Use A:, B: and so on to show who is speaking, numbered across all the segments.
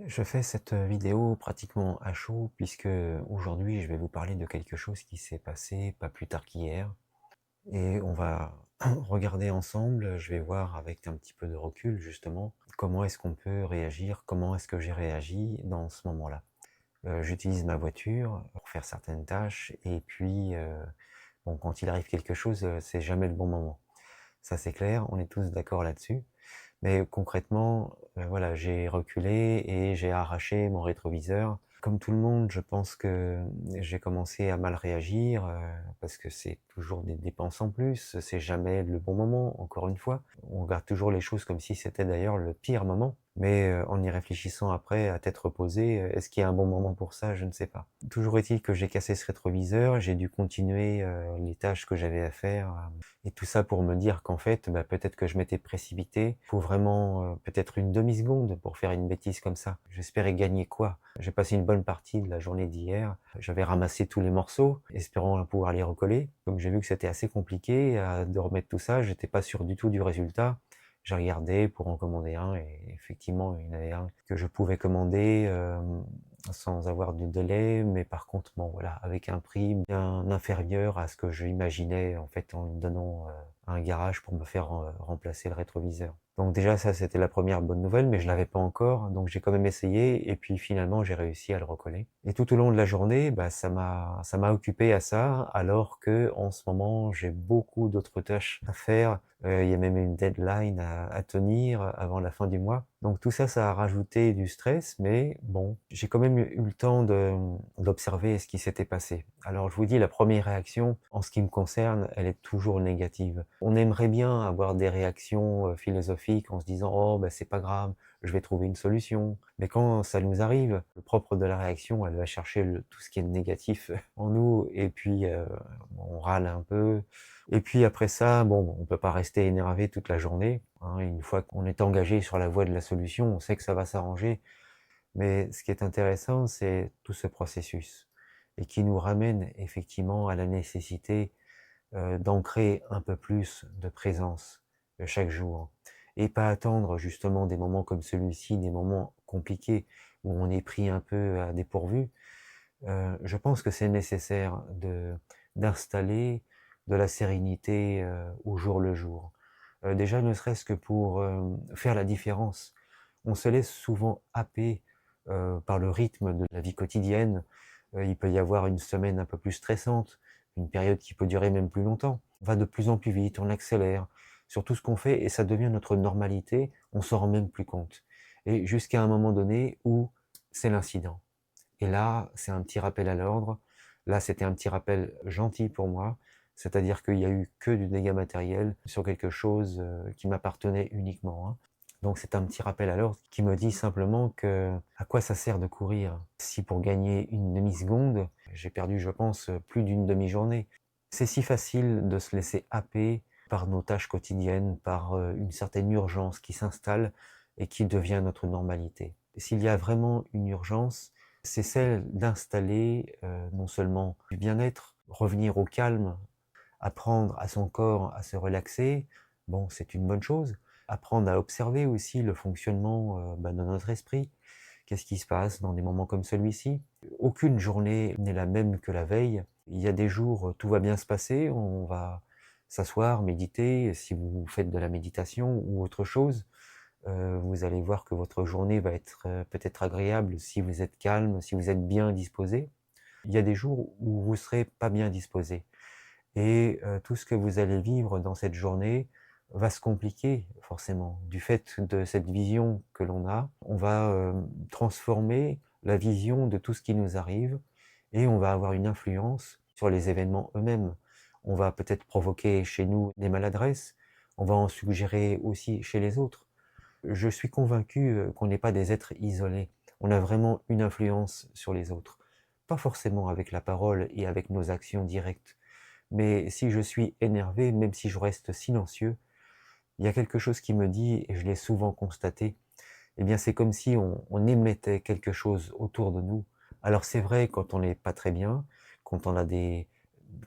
A: Je fais cette vidéo pratiquement à chaud puisque aujourd'hui je vais vous parler de quelque chose qui s'est passé pas plus tard qu'hier et on va regarder ensemble, je vais voir avec un petit peu de recul justement comment est-ce qu'on peut réagir, comment est-ce que j'ai réagi dans ce moment-là. J'utilise ma voiture pour faire certaines tâches et puis bon, quand il arrive quelque chose, c'est jamais le bon moment. Ça c'est clair, on est tous d'accord là-dessus. Mais concrètement, voilà, j'ai reculé et j'ai arraché mon rétroviseur. Comme tout le monde, je pense que j'ai commencé à mal réagir, parce que c'est toujours des dépenses en plus, c'est jamais le bon moment, encore une fois. On regarde toujours les choses comme si c'était d'ailleurs le pire moment, mais en y réfléchissant après à tête reposée, est-ce qu'il y a un bon moment pour ça? Je ne sais pas. Toujours est-il que j'ai cassé ce rétroviseur, j'ai dû continuer, les tâches que j'avais à faire, et tout ça pour me dire qu'en fait, bah, peut-être que je m'étais précipité pour vraiment, peut-être une demi-seconde pour faire une bêtise comme ça. J'espérais gagner quoi? J'ai passé une bonne partie de la journée d'hier. J'avais ramassé tous les morceaux, espérant pouvoir les recoller. Donc j'ai vu que c'était assez compliqué, de remettre tout ça. J'étais pas sûr du tout du résultat. J'ai regardé pour en commander un et effectivement, il y en avait un que je pouvais commander, sans avoir de délai, mais par contre, bon voilà, avec un prix bien inférieur à ce que j'imaginais en fait en donnant à un garage pour me faire remplacer le rétroviseur. Donc déjà ça c'était la première bonne nouvelle, mais je l'avais pas encore, donc j'ai quand même essayé et puis finalement j'ai réussi à le recoller. Et tout au long de la journée, bah, ça m'a occupé à ça, alors que en ce moment j'ai beaucoup d'autres tâches à faire. Il y a même une deadline à tenir avant la fin du mois. Donc tout ça, ça a rajouté du stress, mais bon, j'ai quand même eu le temps d'observer ce qui s'était passé. Alors je vous dis, la première réaction, en ce qui me concerne, elle est toujours négative. On aimerait bien avoir des réactions philosophiques en se disant «Oh, ben c'est pas grave, je vais trouver une solution». Mais quand ça nous arrive, le propre de la réaction, elle va chercher tout ce qui est négatif en nous, et puis on râle un peu. Et puis après ça, bon, on peut pas rester énervé toute la journée, hein. Une fois qu'on est engagé sur la voie de la solution, on sait que ça va s'arranger. Mais ce qui est intéressant, c'est tout ce processus et qui nous ramène effectivement à la nécessité d'ancrer un peu plus de présence chaque jour et pas attendre justement des moments comme celui-ci, des moments compliqués où on est pris un peu à dépourvu. Je pense que c'est nécessaire d'installer de la sérénité au jour le jour. Déjà ne serait-ce que pour faire la différence. On se laisse souvent happer par le rythme de la vie quotidienne. Il peut y avoir une semaine un peu plus stressante, une période qui peut durer même plus longtemps. On va de plus en plus vite, on accélère sur tout ce qu'on fait et ça devient notre normalité, on s'en rend même plus compte. Et jusqu'à un moment donné où c'est l'incident. Et là, c'est un petit rappel à l'ordre. Là, c'était un petit rappel gentil pour moi, c'est-à-dire qu'il y a eu que du dégât matériel sur quelque chose qui m'appartenait uniquement, hein. Donc c'est un petit rappel à l'ordre qui me dit simplement que à quoi ça sert de courir si pour gagner une demi-seconde, j'ai perdu, je pense, plus d'une demi-journée. C'est si facile de se laisser happer par nos tâches quotidiennes, par une certaine urgence qui s'installe et qui devient notre normalité. S'il y a vraiment une urgence, c'est celle d'installer non seulement du bien-être, revenir au calme, apprendre à son corps à se relaxer, bon, c'est une bonne chose. Apprendre à observer aussi le fonctionnement de notre esprit. Qu'est-ce qui se passe dans des moments comme celui-ci? Aucune journée n'est la même que la veille. Il y a des jours, tout va bien se passer, on va s'asseoir, méditer. Si vous faites de la méditation ou autre chose, vous allez voir que votre journée va être peut-être agréable si vous êtes calme, si vous êtes bien disposé. Il y a des jours où vous serez pas bien disposé et tout ce que vous allez vivre dans cette journée va se compliquer forcément. Du fait de cette vision que l'on a, on va transformer la vision de tout ce qui nous arrive et on va avoir une influence sur les événements eux-mêmes. On va peut-être provoquer chez nous des maladresses, on va en suggérer aussi chez les autres. Je suis convaincu qu'on n'est pas des êtres isolés. On a vraiment une influence sur les autres. Pas forcément avec la parole et avec nos actions directes, mais si je suis énervé, même si je reste silencieux, il y a quelque chose qui me dit, et je l'ai souvent constaté, eh bien c'est comme si on émettait quelque chose autour de nous. Alors c'est vrai quand on n'est pas très bien, quand on a des,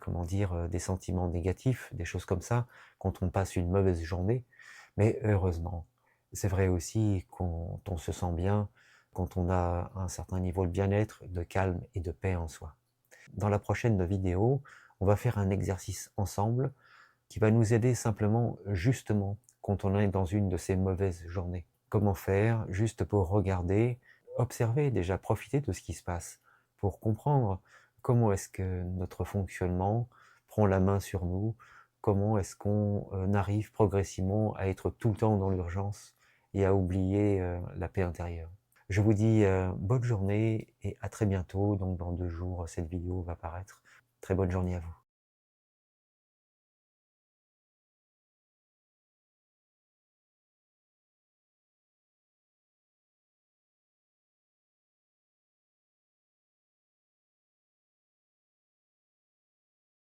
A: comment dire, des sentiments négatifs, des choses comme ça, quand on passe une mauvaise journée, mais heureusement, c'est vrai aussi quand on se sent bien, quand on a un certain niveau de bien-être, de calme et de paix en soi. Dans la prochaine vidéo, on va faire un exercice ensemble qui va nous aider simplement, justement, quand on est dans une de ces mauvaises journées. Comment faire? Juste pour regarder, observer, déjà profiter de ce qui se passe, pour comprendre comment est-ce que notre fonctionnement prend la main sur nous, comment est-ce qu'on arrive progressivement à être tout le temps dans l'urgence et à oublier la paix intérieure. Je vous dis bonne journée et à très bientôt. Donc dans 2 jours, cette vidéo va paraître. Très bonne journée à vous.